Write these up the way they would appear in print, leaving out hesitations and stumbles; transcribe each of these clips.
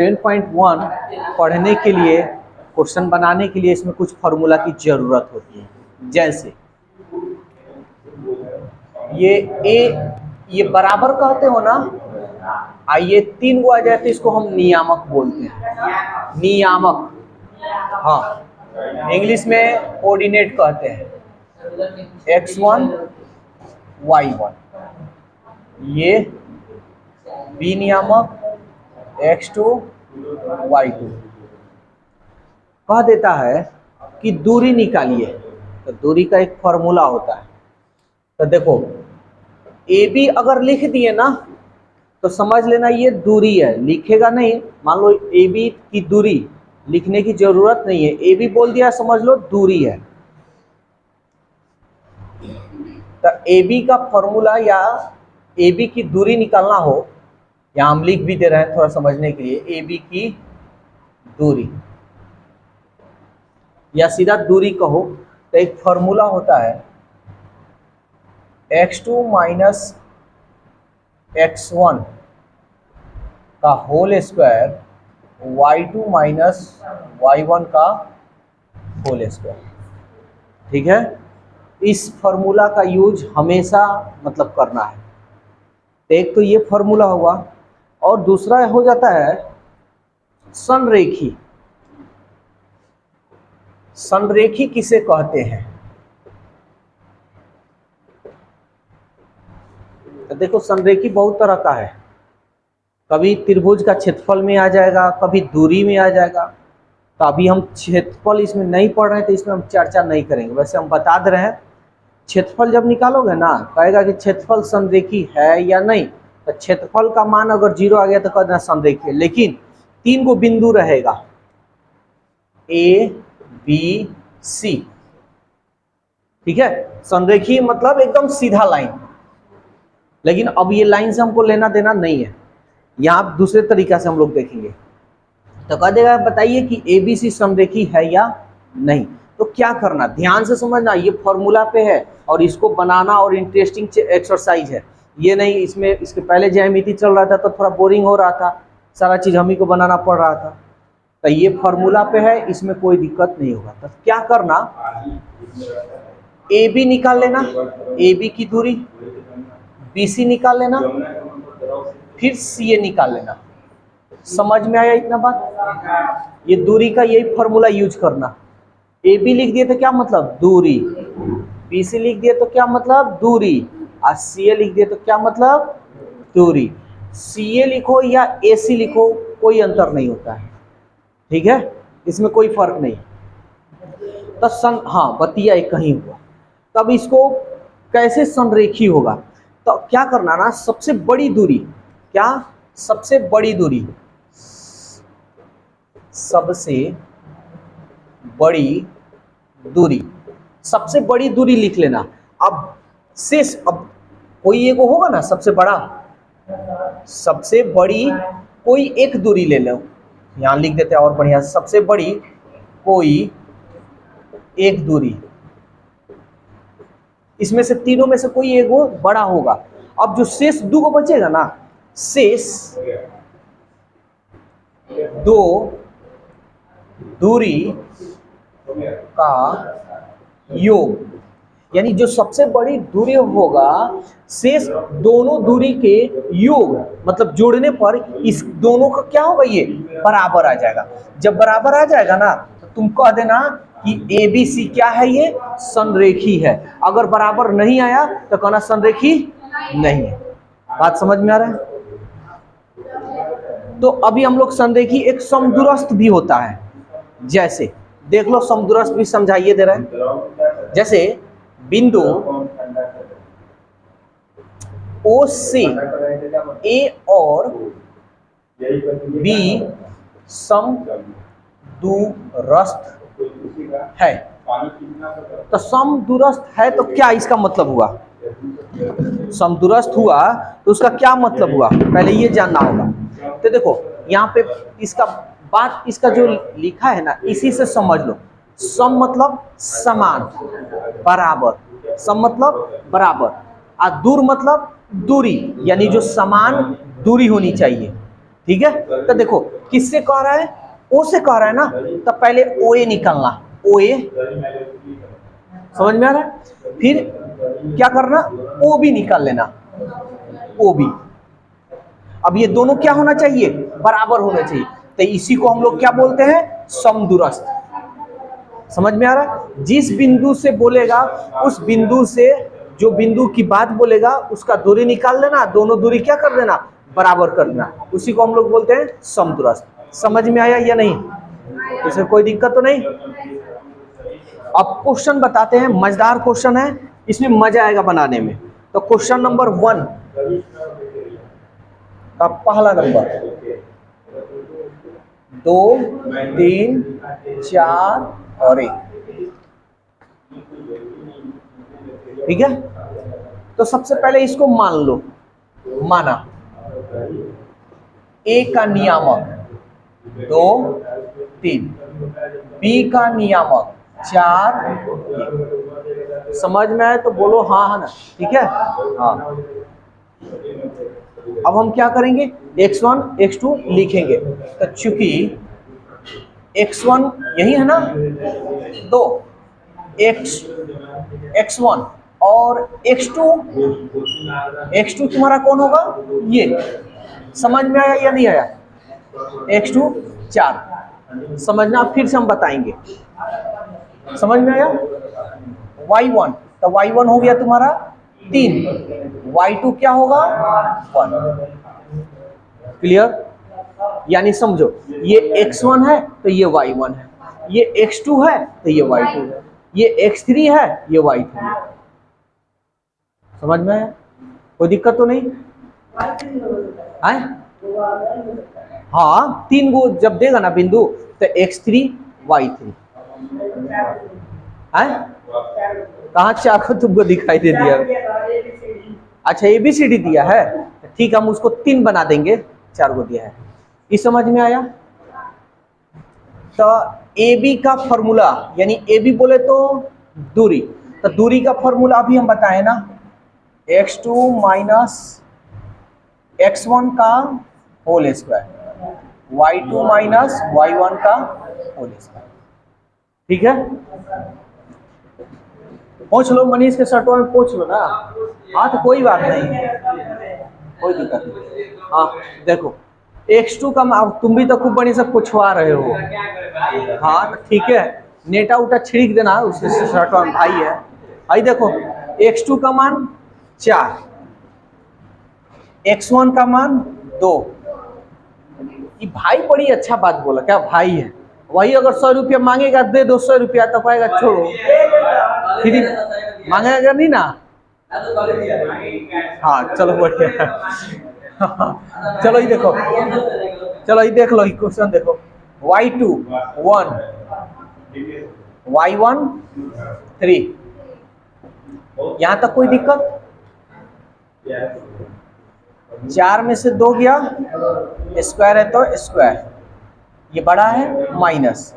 10.1 पढ़ने के लिए, क्वेश्चन बनाने के लिए इसमें कुछ फार्मूला की ज़रूरत होती है। जैसे ये बराबर कहते हो ना, आइए 3 को आ जाए तो इसको हम नियामक बोलते हैं। नियामक, हाँ, इंग्लिश में कोऑर्डिनेट कहते हैं। x1 y1, ये बी नियामक x2 y2 कह देता है कि दूरी निकालिए। तो दूरी का एक फॉर्मूला होता है। तो देखो ए बी अगर लिख दिए ना तो समझ लेना ये दूरी है, लिखेगा नहीं। मान लो ए बी की दूरी लिखने की जरूरत नहीं है, ए बी बोल दिया समझ लो दूरी है। तो ए बी का फॉर्मूला या ए बी की दूरी निकालना हो, या हम लिख भी दे रहे हैं थोड़ा समझने के लिए, ए बी की दूरी या सीधा दूरी कहो तो एक फॉर्मूला होता है x2 माइनस x1 का whole square y2 minus y1 का होल स्क्वायर। ठीक है, इस फॉर्मूला का यूज हमेशा मतलब करना है। एक तो ये फॉर्मूला होगा और दूसरा हो जाता है संरेखी। संरेखी किसे कहते हैं? तो देखो संरेखी बहुत तरह का है, कभी त्रिभुज का क्षेत्रफल में आ जाएगा, कभी दूरी में आ जाएगा। तो अभी हम क्षेत्रफल इसमें नहीं पढ़ रहे हैं तो इसमें हम चर्चा नहीं करेंगे। वैसे हम बता दे रहे हैं, क्षेत्रफल जब निकालोगे ना, कहेगा कि क्षेत्रफल संरेखी है या नहीं, तो क्षेत्रफल का मान अगर 0 आ गया तो कहना संरेखी है। लेकिन 3 गो बिंदु रहेगा ए बी सी, ठीक है। संरेखी मतलब एकदम सीधा लाइन। लेकिन अब ये लाइन से हमको लेना देना नहीं है, यहाँ दूसरे तरीका से हम लोग देखेंगे। तो कह देगा बताइए कि ए बी सी संरेखी है या नहीं। तो क्या करना, ध्यान से समझना, ये फॉर्मूला पे है और इसको बनाना और इंटरेस्टिंग एक्सरसाइज है। ये नहीं इसमें इसके पहले ज्यामिति चल रहा था तो थोड़ा बोरिंग हो रहा था, सारा चीज हम ही को बनाना पड़ रहा था। तो ये फॉर्मूला पे है, इसमें कोई दिक्कत नहीं होगा। तो क्या करना, ए बी निकाल लेना, ए बी की दूरी, बी सी निकाल लेना, फिर सी ए निकाल लेना। समझ में आया इतना बात? ये दूरी का यही फॉर्मूला यूज करना। ए बी लिख दिए तो क्या मतलब दूरी, बी सी लिख दिए तो क्या मतलब दूरी, और सी ए लिख दिए तो क्या मतलब दूरी। सी ए लिखो या ए सी लिखो कोई अंतर नहीं होता है, ठीक है, इसमें कोई फर्क नहीं। तो हाँ बतिया एक कहीं हुआ। तब इसको कैसे संरेखी होगा, तो क्या करना ना, सबसे बड़ी दूरी, क्या सबसे बड़ी दूरी, सबसे बड़ी दूरी, सबसे बड़ी दूरी लिख लेना। अब शेष, अब कोई एक होगा ना सबसे बड़ा, सबसे बड़ी कोई एक दूरी ले लो, यहां लिख देते हैं और बढ़िया, सबसे बड़ी कोई एक दूरी, इसमें से तीनों में से कोई एक वो बड़ा होगा। अब जो शेष 2 को बचेगा ना, शेष 2 दूरी का योग, यानी जो सबसे बड़ी दूरी होगा, शेष दोनों दूरी के योग, मतलब जोड़ने पर इस दोनों का क्या होगा, ये बराबर आ जाएगा। जब बराबर आ जाएगा ना तो तुम कह देना कि ए बी सी क्या है, ये संरेखी है। अगर बराबर नहीं आया तो कहना संरेखी नहीं है। बात समझ में आ रहा है? तो अभी हम लोग संरेखी एक समदूरस्थ भी होता है। जैसे देख लो, समदूरस्थ भी समझाइए दे रहे हैं। जैसे बिंदु ओ से ए और बी समदूरस्थ है। तो समदूरस्थ है तो क्या इसका मतलब हुआ, समदूरस्थ हुआ तो उसका क्या मतलब हुआ, पहले ये जानना होगा। तो देखो यहाँ पे इसका बात, इसका जो लिखा है ना, इसी से समझ लो। सम मतलब समान, बराबर, सम मतलब बराबर, और दूर मतलब दूरी, यानी जो समान दूरी होनी चाहिए, ठीक है। तो देखो किससे कह रहा है? ओ से कह रहा है ना, तब पहले ओ ए निकालना, ओ ए, समझ में आ रहा है? फिर क्या करना, ओ बी निकाल लेना, ओ बी। अब ये दोनों क्या होना चाहिए? बराबर होना चाहिए। तो इसी को हम लोग क्या बोलते हैं? समदूरस्थ। समझ में आ रहा है? जिस बिंदु से बोलेगा उस बिंदु से, जो बिंदु की बात बोलेगा उसका दूरी निकाल लेना, दोनों दूरी क्या कर देना? बराबर कर देना। उसी को हम लोग बोलते हैं समदूरस्थ। समझ में आया या नहीं? इसमें कोई दिक्कत तो नहीं? अब क्वेश्चन बताते हैं, मजेदार क्वेश्चन है, इसमें मजा आएगा बनाने में। तो क्वेश्चन नंबर 1 का पहला नंबर 2, 3, 4 और 1, ठीक है? तो सबसे पहले इसको मान लो, माना ए का नियामक 2, 3, बी का नियामक 4, समझ में आए तो बोलो हाँ है ना, ठीक है? हाँ। अब हम क्या करेंगे? x1 x2 लिखेंगे। तो चूंकि x1 यही है ना, 2, x1 और x2 तुम्हारा कौन होगा? ये। समझ में आया या नहीं आया? x2 4, समझना, फिर से हम बताएंगे। समझ में आया? y1, तो y1 हो गया तुम्हारा 3, y2 क्या होगा? 1। क्लियर? यानी समझो, ये x1 है तो ये y1 है, ये x2 है तो ये y2 है, ये x3 है, ये y3 है। समझ में आया? कोई दिक्कत तो नहीं है? हाँ, 3 गो जब देगा ना बिंदु तो x3 y3 है। कहाँ चाको तुमको दिखाई दे दिया? अच्छा ABCD दिया है, ठीक, हम उसको 3 बना देंगे, 4 को दिया है। ये समझ में आया? तो AB का फॉर्मूला, यानी AB बोले तो दूरी, तो दूरी का फॉर्मूला अभी हम बताए ना, x2 माइनस x1 का whole square, y2 minus y1 का होल स्क्वायर, ठीक है? पूछ लो, मनीष के शर्टों में पूछ लो ना। हाँ तो कोई बात नहीं, कोई दिक्कत नहीं। हाँ देखो, x2 का, तुम भी तो खूब बड़ी से पूछवा रहे हो। हाँ तो ठीक है, नेटा उटा छिड़क देना उसके शर्टों में, भाई है। भाई देखो, x2 का मान 4, x1 का मान 2। ये भाई बड़ी अच्छा बात बोला, क्या भाई है? वही अगर 100 रुपया मांगेगा, दे 200 रुपया, तो कहेगा छोड़ो, फिर मांगेगा नहीं ना। हाँ चलो बढ़िया। चलो ये देखो, चलो ये देख लो, क्वेश्चन देखो, y2 1, y1 3, यहां तक कोई दिक्कत? 4 में से 2 गया, स्क्वायर है तो स्क्वायर, ये बड़ा है माइनस,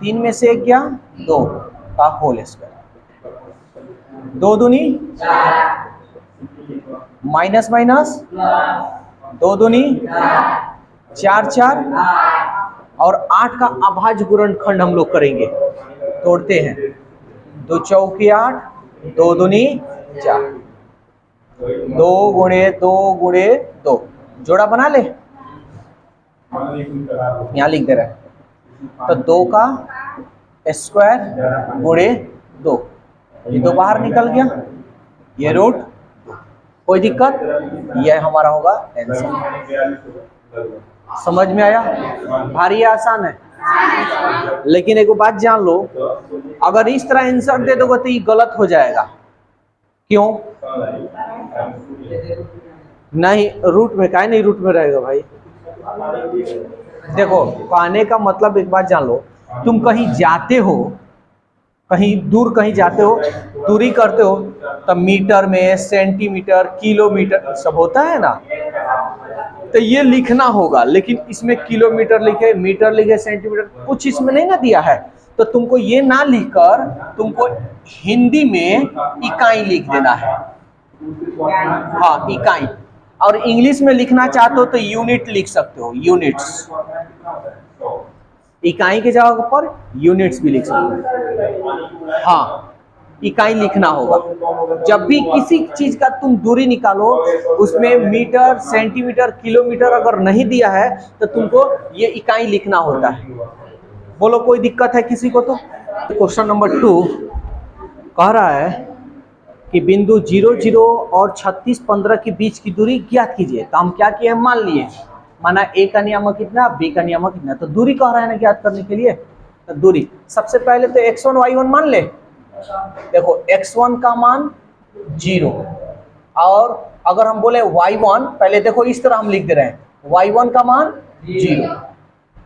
3 में से 1 गया, 2 का होल स्क्वायर, 2 दूनी माइनस माइनस, 2 दूनी 4 4, और 8 का अभाज्य गुणनखंड हम लोग करेंगे, तोड़ते हैं, 2 चौके 8, 2 दूनी 4, 2 गुणे 2 गुणे 2, जोड़ा बना ले, यहाँ लिख दे रहा है। तो 2 का स्क्वायर गुणे 2, ये 2 बाहर निकल गया, ये रूट, कोई दिक्कत? यह हमारा होगा आंसर। समझ में आया? भारी आसान है, लेकिन एक बात जान लो, अगर इस तरह आंसर दे दोगे तो ये गलत हो जाएगा। क्यों नहीं? रूट में काहे नहीं रूट में रहेगा भाई? देखो, कहने का मतलब एक बात जान लो, तुम कहीं जाते हो, कहीं दूर कहीं जाते हो, दूरी करते हो, तब मीटर में, सेंटीमीटर, किलोमीटर सब होता है ना, तो ये लिखना होगा, लेकिन इसमें किलोमीटर लिखे, मीटर लिखे, सेंटीमीटर, कुछ इसमें नहीं ना दिया है। तो तुमको ये ना लिखकर तुमको हिंदी में इकाई लिख देना है। हाँ इकाई, और इंग्लिश में लिखना चाहते हो तो यूनिट लिख सकते हो, यूनिट्स। इकाई के जगह पर यूनिट्स भी लिख सकते हो। हाँ, इकाई लिखना होगा। जब भी किसी चीज का तुम दूरी निकालो, उसमें मीटर, सेंटीमीटर, किलोमीटर अगर नहीं दिया है तो तुमको ये इकाई लिखना होता है। बोलो कोई दिक्कत है किसी को? तो क्वेश्चन नंबर 2 कह रहा है कि बिंदु 0, 0 और 36, 15 के बीच की दूरी ज्ञात कीजिए। तो हम क्या किए, मान लिए, माना ए का नियामक कितना, बी का नियामक कितना, तो दूरी कह रहा है ना ज्ञात करने के लिए। तो दूरी सबसे पहले तो x1 y1 मान ले। देखो x1 का मान 0, और अगर हम बोले y1, पहले देखो इस तरह हम लिख दे रहे हैं, y1 का मान 0,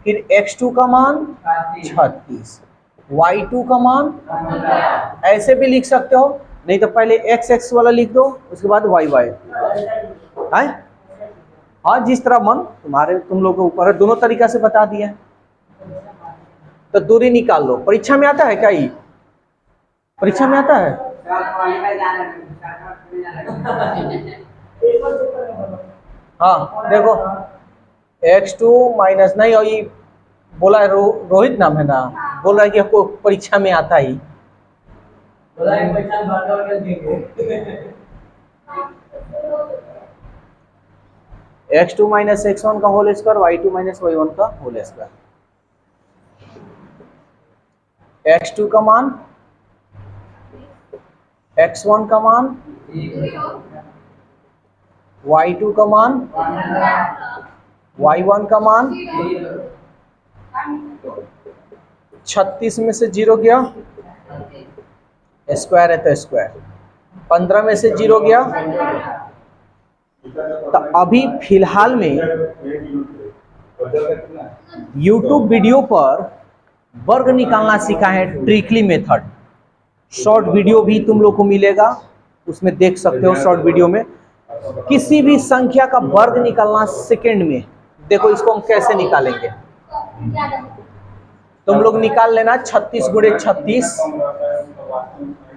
फिर x2 का मान 36, y2 का मान, ऐसे भी लिख सकते हो, नहीं तो पहले x x वाला लिख दो, उसके बाद y y है। हाँ, जिस तरह मन तुम्हारे, तुम लोग के ऊपर है, दोनों तरीका से बता दिए। तो दूरी निकाल लो। परीक्षा में आता है क्या ये? परीक्षा में आता है? हाँ देखो, x2 माइनस नहीं, और ये बोला है रोहित नाम है ना, बोल रहा है कि आपको परीक्षा में आता ही। x2 माइनस x1 का whole square, y2 minus y1 का होल स्क्वायर। x2 का मान, x1 का मान, y2 का मान, y1 का मान। 36 में से 0 गया, स्क्वायर है तो स्क्वायर। 15 में से 0 गया। तो अभी फिलहाल में YouTube वीडियो पर वर्ग निकालना सीखा है, ट्रिकली मेथड। शॉर्ट वीडियो भी तुम लोग को मिलेगा, उसमें देख सकते हो। शॉर्ट वीडियो में किसी भी संख्या का वर्ग निकालना सेकंड में। देखो इसको हम कैसे निकालेंगे, तुम लोग निकाल लेना। 36 गुणे 36,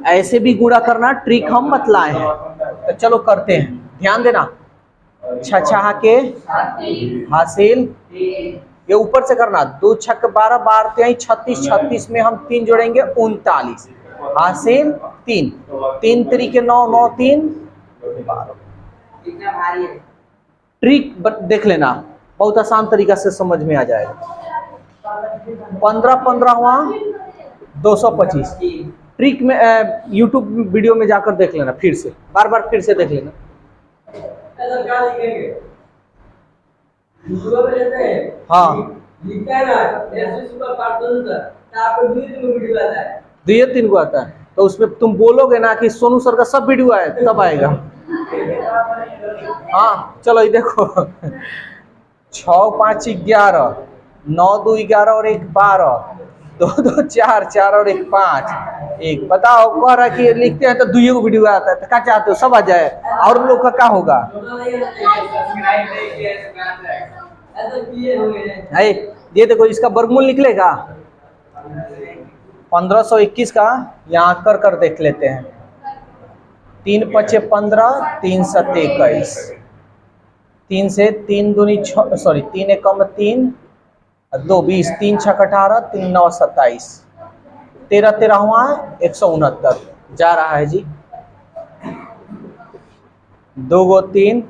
ऐसे भी गुणा करना, ट्रिक हम बतलाए हैं। तो चलो करते हैं, ध्यान देना। छछा के हासिल, ये ऊपर से करना। 2 छक 12, 12 36, 36 में हम 3 जोड़ेंगे 39, हासिल 3, 3 3 9, 9 3 12। ट्रिक देख लेना, बहुत आसान तरीका से समझ में आ जाएगा। 15 15 हुआ 225। ट्रिक में YouTube वीडियो में जाकर देख लेना, फिर से बार बार फिर से देख लेना। हाँ ये 3 को आता है, तो उसमें तुम बोलोगे ना कि सोनू सर का सब वीडियो आए, तब आएगा। हाँ चलो ये देखो, 6 5 11, 9 2 11 और 1 12, 2 2 4 4 और 1 5 1। बताओ, कह रहा कि लिखते हैं तो 2 को वीडियो आता है, तो क्या चाहते हो सब आ जाए, और उन लोग का क्या होगा? ये देखो इसका वर्गमूल निकलेगा 1521 का, यहाँ कर देख लेते हैं। 3 5 15, 3 7 21, 3 से 3 दूनी 6, सॉरी 3 1 3, 2 20, 3 6 18, 3 9 27, 13 13 हुआ 169 जा रहा है जी। 2 गो 3,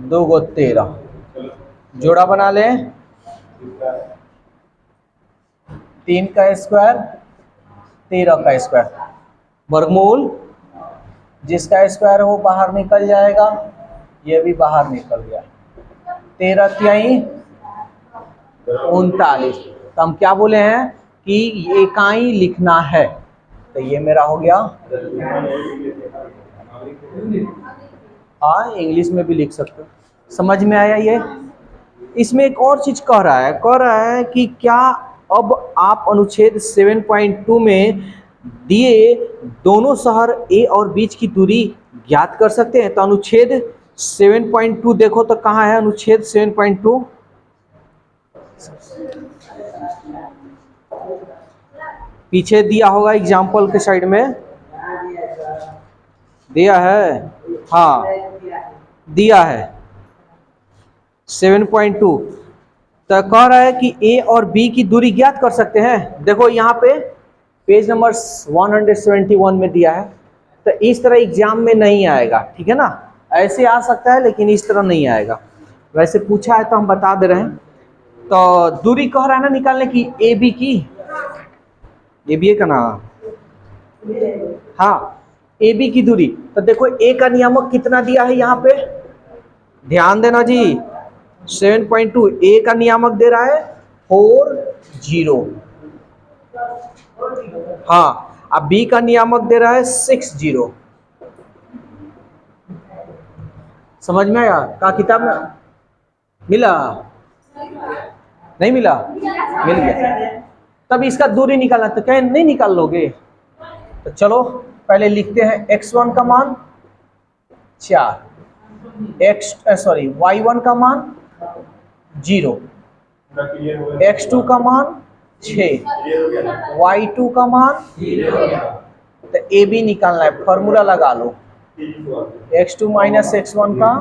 2 गो 13, जोड़ा बना ले। 3 का स्क्वायर 13 का स्क्वायर, वर्गमूल जिसका स्क्वायर वो बाहर निकल जाएगा, ये भी बाहर निकल गया। 13 3 39। तो हम क्या बोले हैं कि इकाई लिखना है, तो ये मेरा हो गया। हाँ इंग्लिश में भी लिख सकते हो, समझ में आया ये? इसमें एक और चीज कह रहा है कि क्या अब आप अनुच्छेद 7.2 में दिए दोनों शहर ए और बीच की दूरी ज्ञात कर सकते हैं? तो अनुच्छेद 7.2 देखो तो कहाँ है अनुच्छेद 7.2? पीछे दिया होगा एग्जाम्पल के साइड में दिया है। हाँ दिया है 7.2। तो कह रहा है कि ए और बी की दूरी ज्ञात कर सकते हैं। देखो यहाँ पे पेज नंबर 171 में दिया है। तो इस तरह एग्जाम में नहीं आएगा, ठीक है ना, ऐसे आ सकता है लेकिन इस तरह नहीं आएगा। वैसे पूछा है तो हम बता दे रहे हैं। तो दूरी कह रहा है ना निकालने की ए बी की, ए बी का ना, हाँ ए बी की दूरी। तो देखो ए का नियामक कितना दिया है यहाँ पे, ध्यान देना जी, 7.2। ए का नियामक दे रहा है 4 0, हाँ। अब बी का नियामक दे रहा है 6 0। समझ में आया? का किताब में मिला? नहीं मिला? मिल गया। तब इसका दूरी निकालना, तो कहीं नहीं निकाल लोगे? तो चलो पहले लिखते हैं x1 का मान 4, y1 का मान 0, x2 का मान 6, y2 का मान, तो ए बी निकालना है। फॉर्मूला लगा लो, x2 माइनस x1 का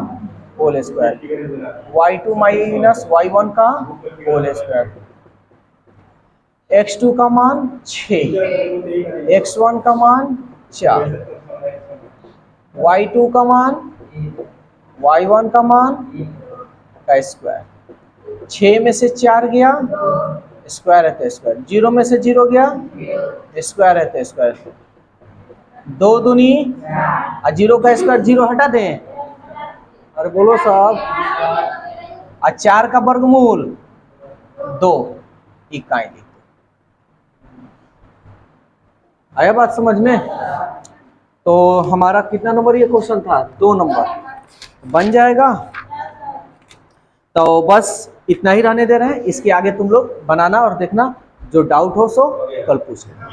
whole square, y2 minus y1 का होल स्क्वायर, x2 का मान 6, x1 का मान 4, y2 का मान, y1 का मान का स्क्वायर। 6 में से 4 गया, स्क्वायर है तो स्क्वायर, 0 में से 0 गया, स्क्वायर है तो स्क्वायर। 2 दूनी और 0 का स्क्वायर 0 हटा दें, अरे बोलो साहब, और 4 का वर्गमूल 2 इकाई लिखते। आया बात समझ में? तो हमारा कितना नंबर ये क्वेश्चन था? 2 नंबर बन जाएगा। तो बस इतना ही रहने दे रहे हैं, इसके आगे तुम लोग बनाना और देखना, जो डाउट हो सो कल पूछना।